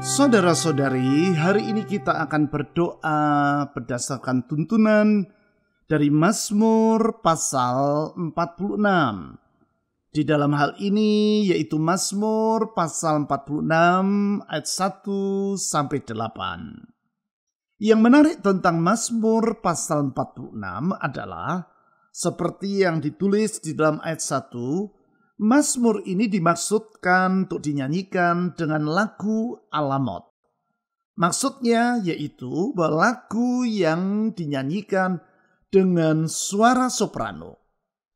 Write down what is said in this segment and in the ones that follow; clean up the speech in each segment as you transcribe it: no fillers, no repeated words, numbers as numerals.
Saudara-saudari, hari ini kita akan berdoa berdasarkan tuntunan dari Mazmur pasal 46. Di dalam hal ini yaitu Mazmur pasal 46 ayat 1 sampai 8. Yang menarik tentang Mazmur pasal 46 adalah seperti yang ditulis di dalam ayat 1, Mazmur ini dimaksudkan untuk dinyanyikan dengan lagu alamot. Maksudnya yaitu bahwa lagu yang dinyanyikan dengan suara soprano,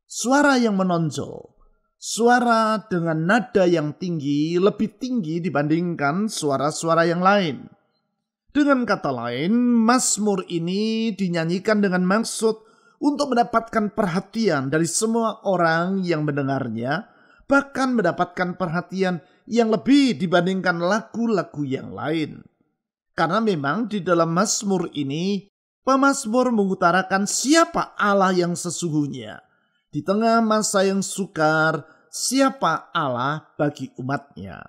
suara yang menonjol, suara dengan nada yang tinggi, lebih tinggi dibandingkan suara-suara yang lain. Dengan kata lain, Mazmur ini dinyanyikan dengan maksud untuk mendapatkan perhatian dari semua orang yang mendengarnya, bahkan mendapatkan perhatian yang lebih dibandingkan lagu-lagu yang lain. Karena memang di dalam Mazmur ini, pemazmur mengutarakan siapa Allah yang sesungguhnya. Di tengah masa yang sukar, siapa Allah bagi umatnya.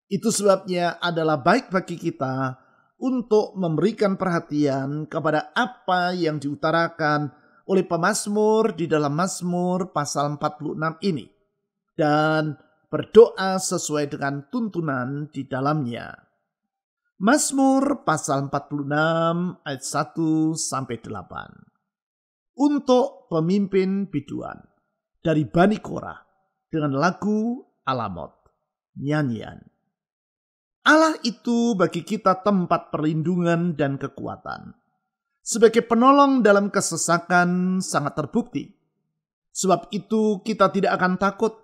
Itu sebabnya adalah baik bagi kita untuk memberikan perhatian kepada apa yang diutarakan oleh pemazmur di dalam Mazmur pasal 46 ini dan berdoa sesuai dengan tuntunan di dalamnya. Mazmur pasal 46 ayat 1 sampai 8. Untuk pemimpin biduan dari Bani Korah dengan lagu alamot, nyanyian. Allah itu bagi kita tempat perlindungan dan kekuatan. Sebagai penolong dalam kesesakan sangat terbukti. Sebab itu kita tidak akan takut.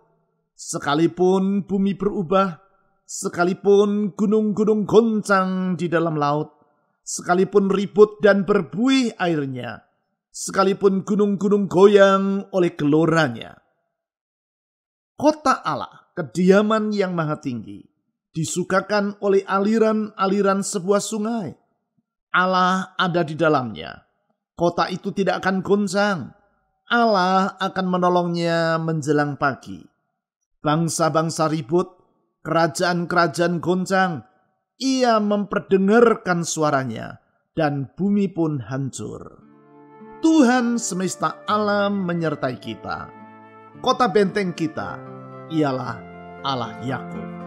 Sekalipun bumi berubah, sekalipun gunung-gunung goncang di dalam laut, sekalipun ribut dan berbuih airnya, sekalipun gunung-gunung goyang oleh geloranya. Kota Allah, kediaman yang maha tinggi, disukakan oleh aliran-aliran sebuah sungai. Allah ada di dalamnya. Kota itu tidak akan goncang. Allah akan menolongnya menjelang pagi. Bangsa-bangsa ribut, kerajaan-kerajaan goncang. Ia memperdengarkan suaranya dan bumi pun hancur. Tuhan semesta alam menyertai kita. Kota benteng kita ialah Allah Yakub.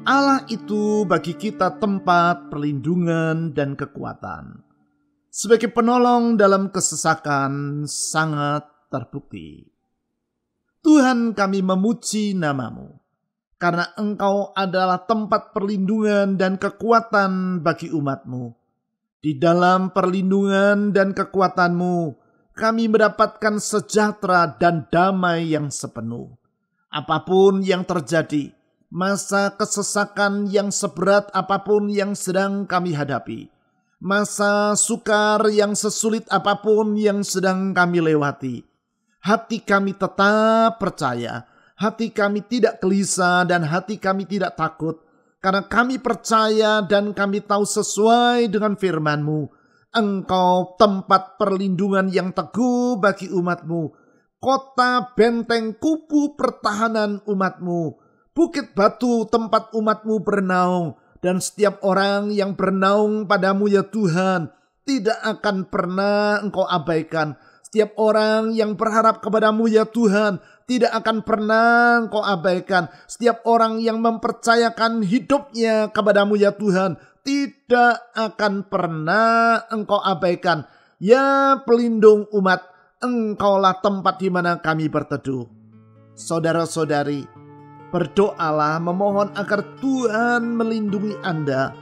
Allah itu bagi kita tempat perlindungan dan kekuatan. Sebagai penolong dalam kesesakan sangat terbukti. Tuhan, kami memuji nama-Mu, karena Engkau adalah tempat perlindungan dan kekuatan bagi umat-Mu. Di dalam perlindungan dan kekuatan-Mu, kami mendapatkan sejahtera dan damai yang sepenuh. Apapun yang terjadi, masa kesesakan yang seberat apapun yang sedang kami hadapi, masa sukar yang sesulit apapun yang sedang kami lewati, hati kami tetap percaya, hati kami tidak gelisah dan hati kami tidak takut, karena kami percaya dan kami tahu sesuai dengan firman-Mu, Engkau tempat perlindungan yang teguh bagi umat-Mu, kota benteng kubu pertahanan umat-Mu, bukit batu tempat umat-Mu bernaung, dan setiap orang yang bernaung pada-Mu ya Tuhan, tidak akan pernah Engkau abaikan. Setiap orang yang berharap kepada-Mu ya Tuhan, tidak akan pernah Engkau abaikan. Setiap orang yang mempercayakan hidupnya kepada-Mu ya Tuhan, tidak akan pernah Engkau abaikan. Ya pelindung umat, Engkaulah tempat di mana kami berteduh. Saudara-saudari, berdoalah memohon agar Tuhan melindungi Anda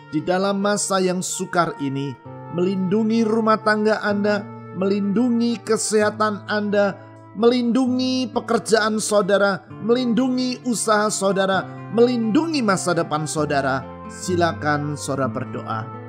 di dalam masa yang sukar ini, melindungi rumah tangga Anda, melindungi kesehatan Anda, melindungi pekerjaan saudara, melindungi usaha saudara, melindungi masa depan saudara. Silakan saudara berdoa.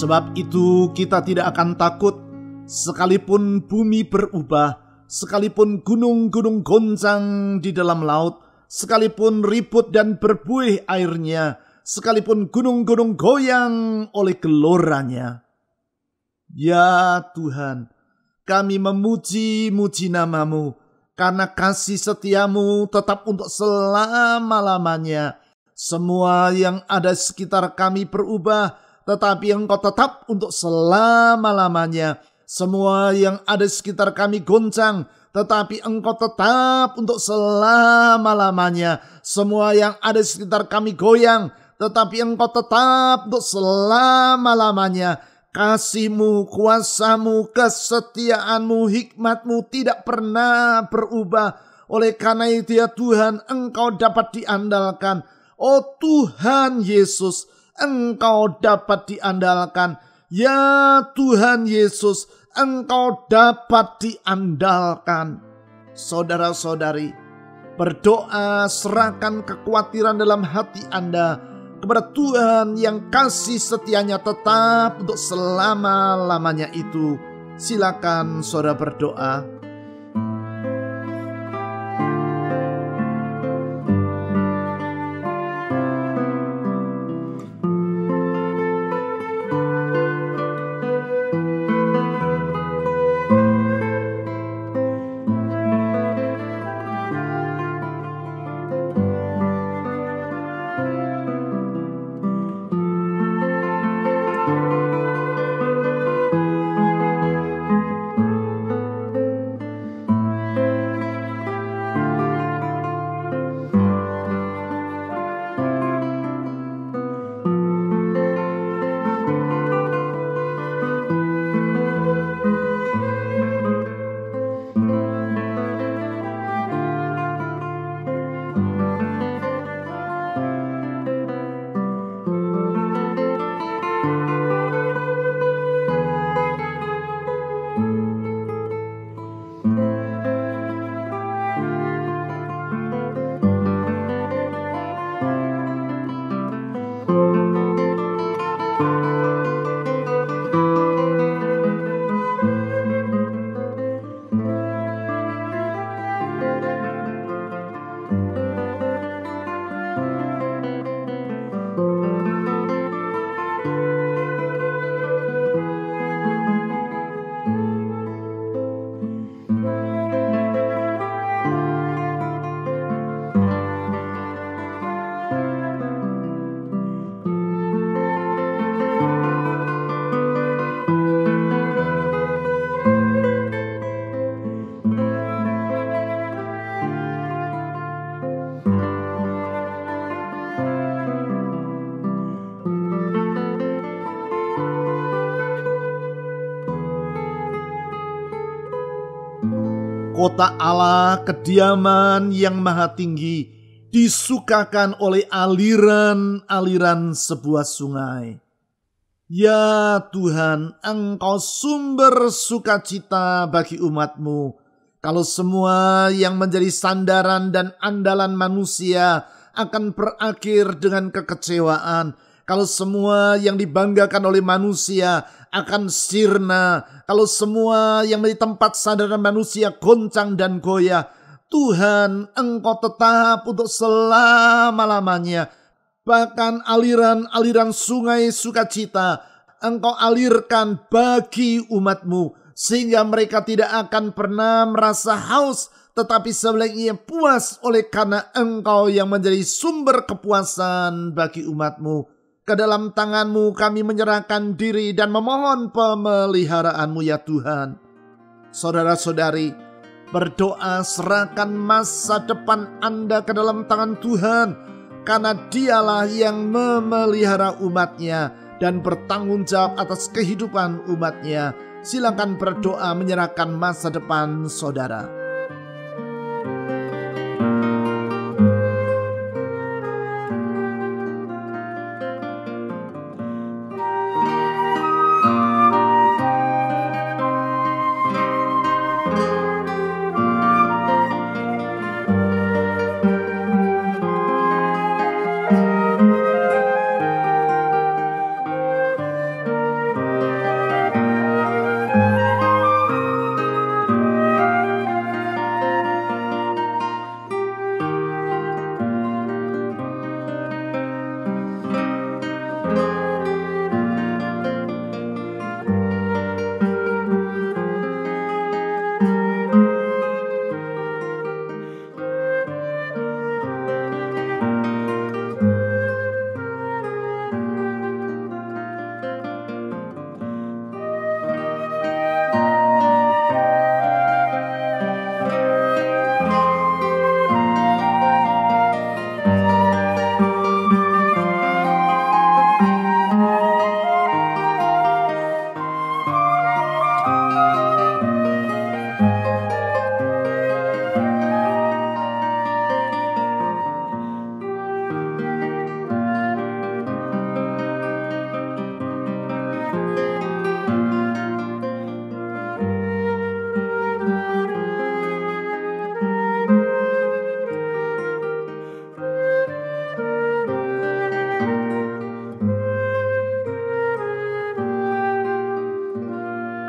Sebab itu kita tidak akan takut, sekalipun bumi berubah, sekalipun gunung-gunung goncang di dalam laut, sekalipun ribut dan berbuih airnya, sekalipun gunung-gunung goyang oleh geloranya. Ya Tuhan, kami memuji-muji nama-Mu, karena kasih setia-Mu tetap untuk selama-lamanya. Semua yang ada sekitar kami berubah, tetapi Engkau tetap untuk selama-lamanya. Semua yang ada sekitar kami goncang, tetapi Engkau tetap untuk selama-lamanya. Semua yang ada sekitar kami goyang, tetapi Engkau tetap untuk selama-lamanya. Kasih-Mu, kuasa-Mu, kesetiaan-Mu, hikmat-Mu tidak pernah berubah. Oleh karena itu ya Tuhan, Engkau dapat diandalkan. Oh Tuhan Yesus, Engkau dapat diandalkan. Ya Tuhan Yesus, Engkau dapat diandalkan. Saudara-saudari, berdoa, serahkan kekhawatiran dalam hati Anda kepada Tuhan yang kasih setianya tetap untuk selama-lamanya itu. Silakan saudara berdoa. Kota Allah, kediaman yang maha tinggi, disukakan oleh aliran-aliran sebuah sungai. Ya Tuhan, Engkau sumber sukacita bagi umat-Mu. Kalau semua yang menjadi sandaran dan andalan manusia akan berakhir dengan kekecewaan, kalau semua yang dibanggakan oleh manusia akan sirna, kalau semua yang menjadi tempat sandaran manusia goncang dan goyah, Tuhan, Engkau tetap untuk selama-lamanya. Bahkan aliran-aliran sungai sukacita Engkau alirkan bagi umat-Mu, sehingga mereka tidak akan pernah merasa haus, tetapi sebaliknya puas oleh karena Engkau yang menjadi sumber kepuasan bagi umat-Mu. Ke dalam tangan-Mu kami menyerahkan diri dan memohon pemeliharaan-Mu ya Tuhan. Saudara-saudari, berdoa serahkan masa depan Anda ke dalam tangan Tuhan, karena Dialah yang memelihara umat-Nya dan bertanggung jawab atas kehidupan umat-Nya. Silakan berdoa menyerahkan masa depan saudara.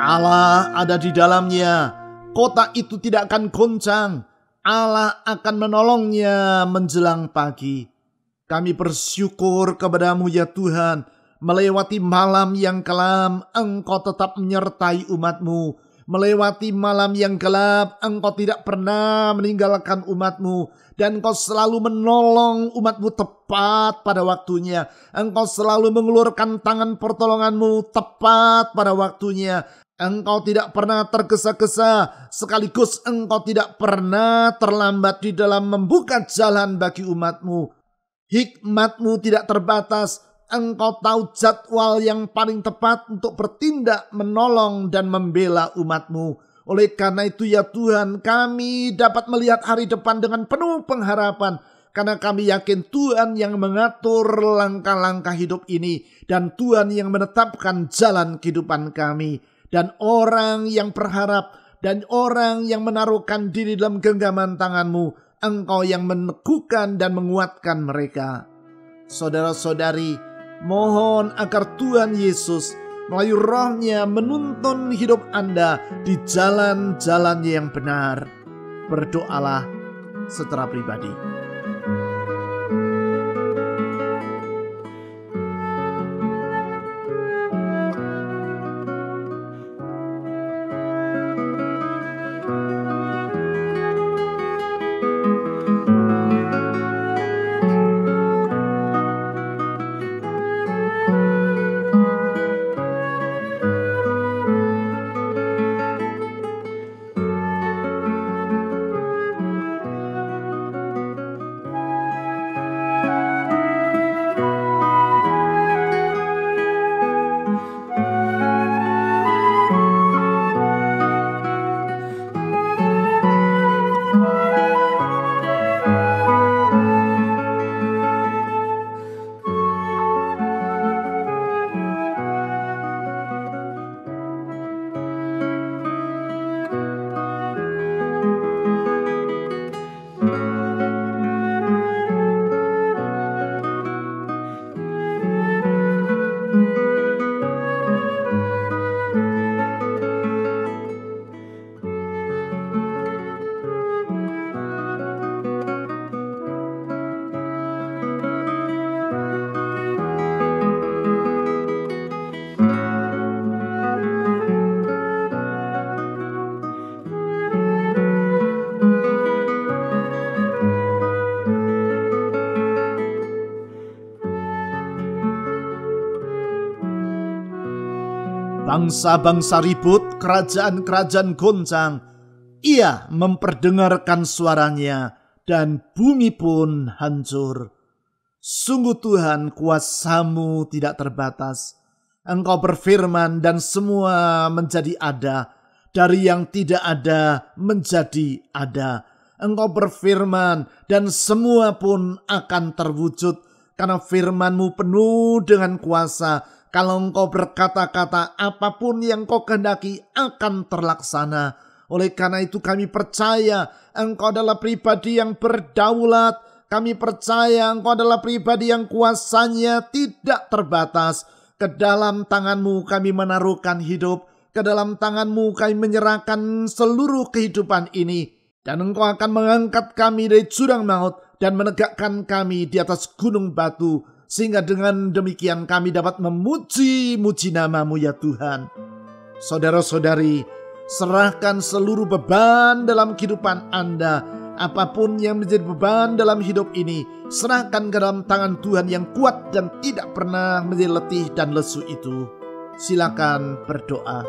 Allah ada di dalamnya. Kota itu tidak akan goncang. Allah akan menolongnya menjelang pagi. Kami bersyukur kepada-Mu ya Tuhan. Melewati malam yang kelam, Engkau tetap menyertai umat-Mu. Melewati malam yang gelap, Engkau tidak pernah meninggalkan umat-Mu. Dan Engkau selalu menolong umat-Mu tepat pada waktunya. Engkau selalu mengulurkan tangan pertolongan-Mu tepat pada waktunya. Engkau tidak pernah tergesa-gesa, sekaligus Engkau tidak pernah terlambat di dalam membuka jalan bagi umat-Mu. Hikmat-Mu tidak terbatas. Engkau tahu jadwal yang paling tepat untuk bertindak, menolong, dan membela umat-Mu. Oleh karena itu ya Tuhan, kami dapat melihat hari depan dengan penuh pengharapan. Karena kami yakin Tuhan yang mengatur langkah-langkah hidup ini. Dan Tuhan yang menetapkan jalan kehidupan kami. Dan orang yang berharap dan orang yang menaruhkan diri dalam genggaman tangan-Mu, Engkau yang meneguhkan dan menguatkan mereka. Saudara-saudari, mohon agar Tuhan Yesus melalui Roh-Nya menuntun hidup Anda di jalan-jalan yang benar. Berdoalah secara pribadi. Bangsa-bangsa ribut, kerajaan-kerajaan goncang. Ia memperdengarkan suaranya dan bumi pun hancur. Sungguh Tuhan, kuasa-Mu tidak terbatas. Engkau berfirman dan semua menjadi ada. Dari yang tidak ada menjadi ada. Engkau berfirman dan semua pun akan terwujud. Karena firman-Mu penuh dengan kuasa. Kalau Engkau berkata-kata, apapun yang Kau kehendaki akan terlaksana. Oleh karena itu kami percaya Engkau adalah pribadi yang berdaulat. Kami percaya Engkau adalah pribadi yang kuasanya tidak terbatas. Ke dalam tangan-Mu kami menaruhkan hidup. Ke dalam tangan-Mu kami menyerahkan seluruh kehidupan ini. Dan Engkau akan mengangkat kami dari jurang maut dan menegakkan kami di atas gunung batu. Sehingga dengan demikian kami dapat memuji-muji nama-Mu ya Tuhan. Saudara-saudari, serahkan seluruh beban dalam kehidupan Anda. Apapun yang menjadi beban dalam hidup ini, serahkan ke dalam tangan Tuhan yang kuat dan tidak pernah menjadi letih dan lesu itu. Silakan berdoa.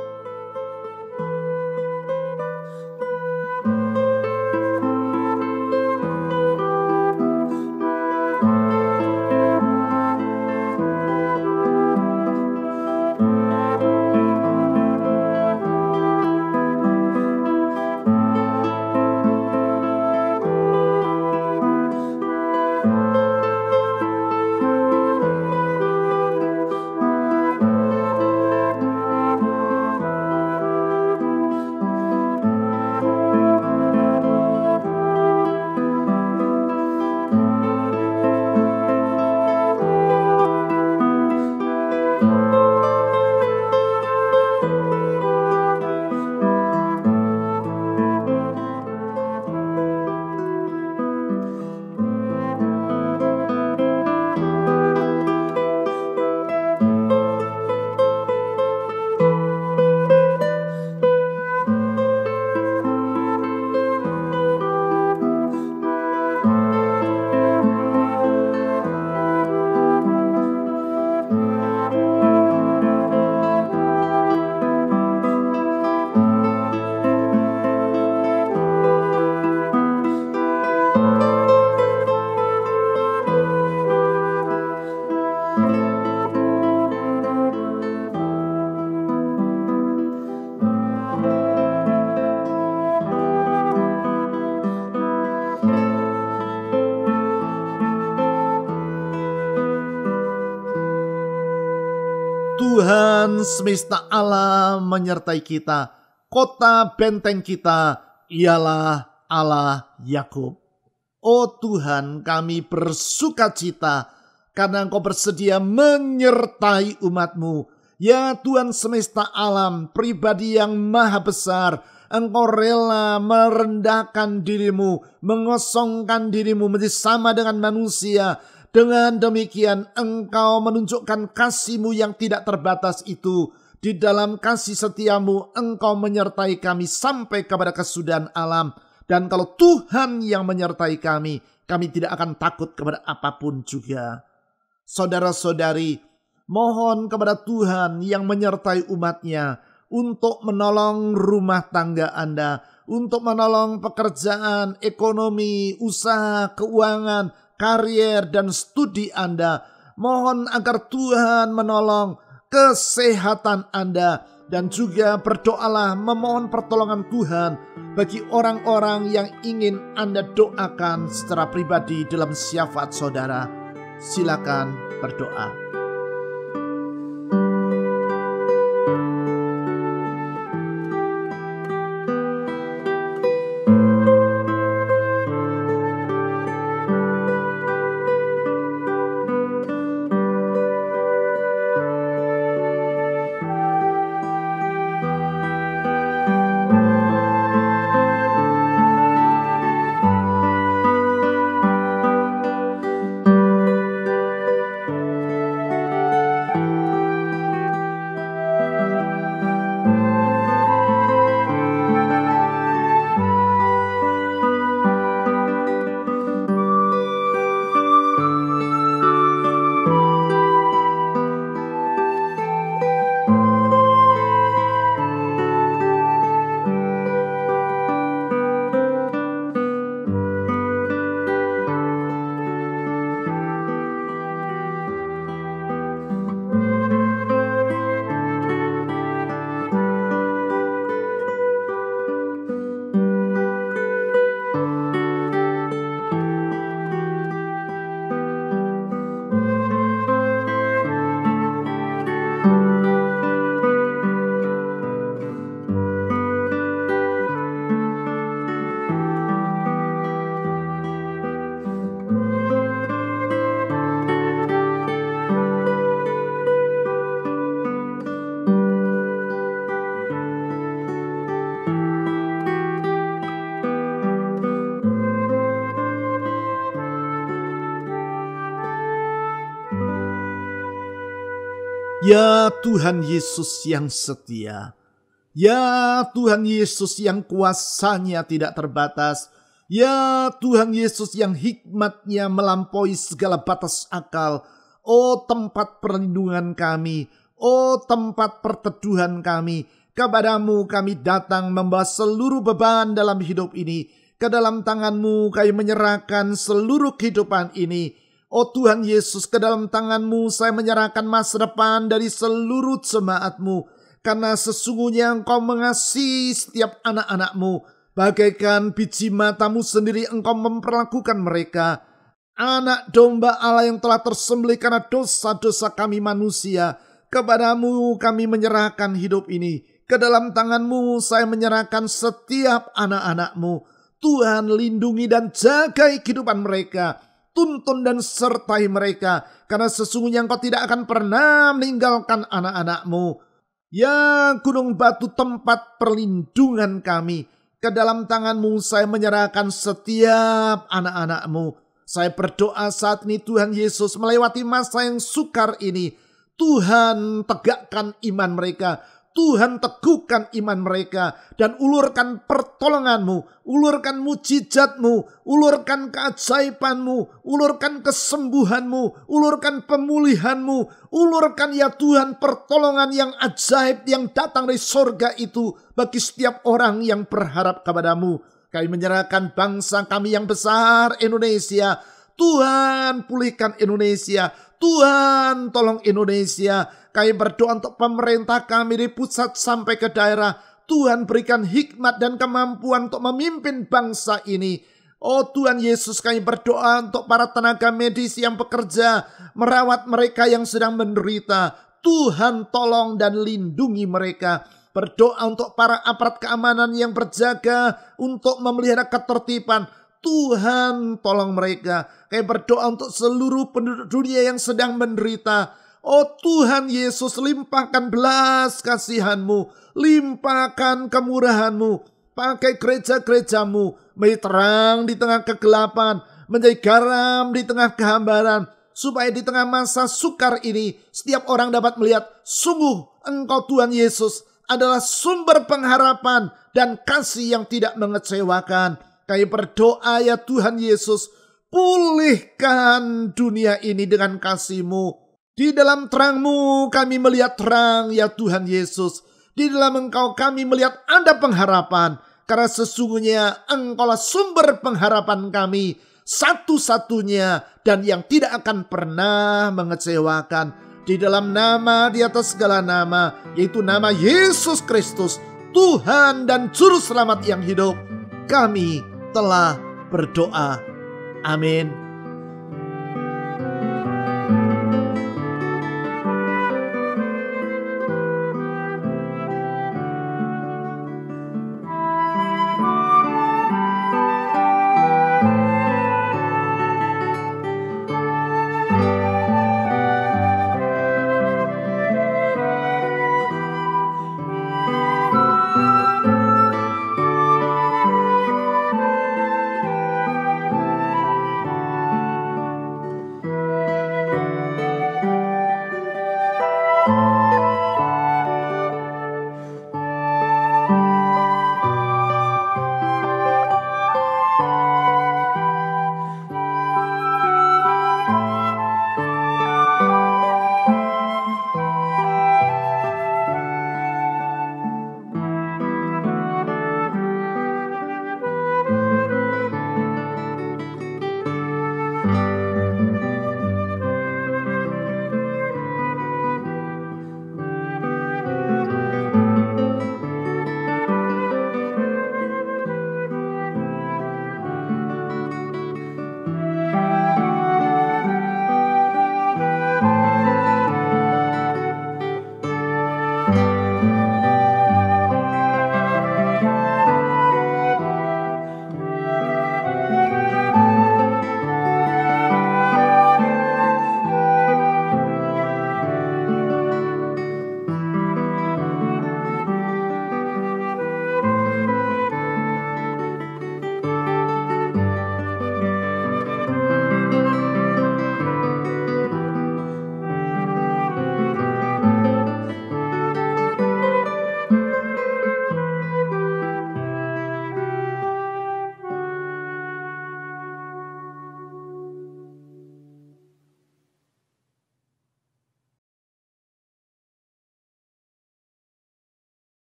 Tuhan semesta alam menyertai kita. Kota benteng kita ialah Allah Yakub. Oh Tuhan, kami bersukacita karena Engkau bersedia menyertai umat-Mu. Ya Tuhan semesta alam, pribadi yang maha besar, Engkau rela merendahkan diri-Mu, mengosongkan diri-Mu menjadi sama dengan manusia. Dengan demikian Engkau menunjukkan kasih-Mu yang tidak terbatas itu. Di dalam kasih setia-Mu Engkau menyertai kami sampai kepada kesudahan alam. Dan kalau Tuhan yang menyertai kami tidak akan takut kepada apapun juga. Saudara-saudari, mohon kepada Tuhan yang menyertai umat-Nya untuk menolong rumah tangga Anda, untuk menolong pekerjaan, ekonomi, usaha, keuangan, karier, dan studi Anda. Mohon agar Tuhan menolong kesehatan Anda. Dan juga berdoalah memohon pertolongan Tuhan bagi orang-orang yang ingin Anda doakan secara pribadi dalam syafaat saudara. Silakan berdoa. Ya Tuhan Yesus yang setia, ya Tuhan Yesus yang kuasanya tidak terbatas, ya Tuhan Yesus yang hikmatnya melampaui segala batas akal. Oh tempat perlindungan kami, oh tempat perteduhan kami, kepadamu kami datang membawa seluruh beban dalam hidup ini. Ke dalam tangan-Mu kami menyerahkan seluruh kehidupan ini. Oh Tuhan Yesus, ke dalam tangan-Mu saya menyerahkan masa depan dari seluruh jemaat-Mu. Karena sesungguhnya Engkau mengasihi setiap anak-anak-Mu. Bagaikan biji mata-Mu sendiri Engkau memperlakukan mereka. Anak domba Allah yang telah tersembelih karena dosa-dosa kami manusia. Kepadamu kami menyerahkan hidup ini. Ke dalam tangan-Mu saya menyerahkan setiap anak-anak-Mu. Tuhan lindungi dan jagai kehidupan mereka. Tuntun dan sertai mereka, karena sesungguhnya Engkau tidak akan pernah meninggalkan anak-anak-Mu. Ya gunung batu tempat perlindungan kami, ke dalam tangan-Mu saya menyerahkan setiap anak-anak-Mu. Saya berdoa saat ini Tuhan Yesus, melewati masa yang sukar ini, Tuhan tegakkan iman mereka, Tuhan teguhkan iman mereka, dan ulurkan pertolongan-Mu, ulurkan mujizat-Mu, ulurkan keajaiban-Mu, ulurkan kesembuhan-Mu, ulurkan pemulihan-Mu, ulurkan ya Tuhan pertolongan yang ajaib yang datang dari sorga itu bagi setiap orang yang berharap kepada-Mu. Kami menyerahkan bangsa kami yang besar Indonesia. Tuhan pulihkan Indonesia, Tuhan tolong Indonesia. Kami berdoa untuk pemerintah kami dari pusat sampai ke daerah. Tuhan berikan hikmat dan kemampuan untuk memimpin bangsa ini. Oh Tuhan Yesus, kami berdoa untuk para tenaga medis yang bekerja, merawat mereka yang sedang menderita. Tuhan tolong dan lindungi mereka. Berdoa untuk para aparat keamanan yang berjaga untuk memelihara ketertiban. Tuhan tolong mereka. Kami berdoa untuk seluruh penduduk dunia yang sedang menderita. Oh Tuhan Yesus, limpahkan belas kasihan-Mu, limpahkan kemurahan-Mu, pakai gereja-gereja-Mu, menjadi terang di tengah kegelapan, menjadi garam di tengah kehambaran, supaya di tengah masa sukar ini, setiap orang dapat melihat, sungguh Engkau Tuhan Yesus adalah sumber pengharapan dan kasih yang tidak mengecewakan. Kami berdoa ya Tuhan Yesus, pulihkan dunia ini dengan kasih-Mu. Di dalam terang-Mu kami melihat terang ya Tuhan Yesus. Di dalam Engkau kami melihat ada pengharapan. Karena sesungguhnya Engkaulah sumber pengharapan kami. Satu-satunya dan yang tidak akan pernah mengecewakan. Di dalam nama di atas segala nama, yaitu nama Yesus Kristus, Tuhan dan Juru Selamat yang hidup, kami telah berdoa. Amin.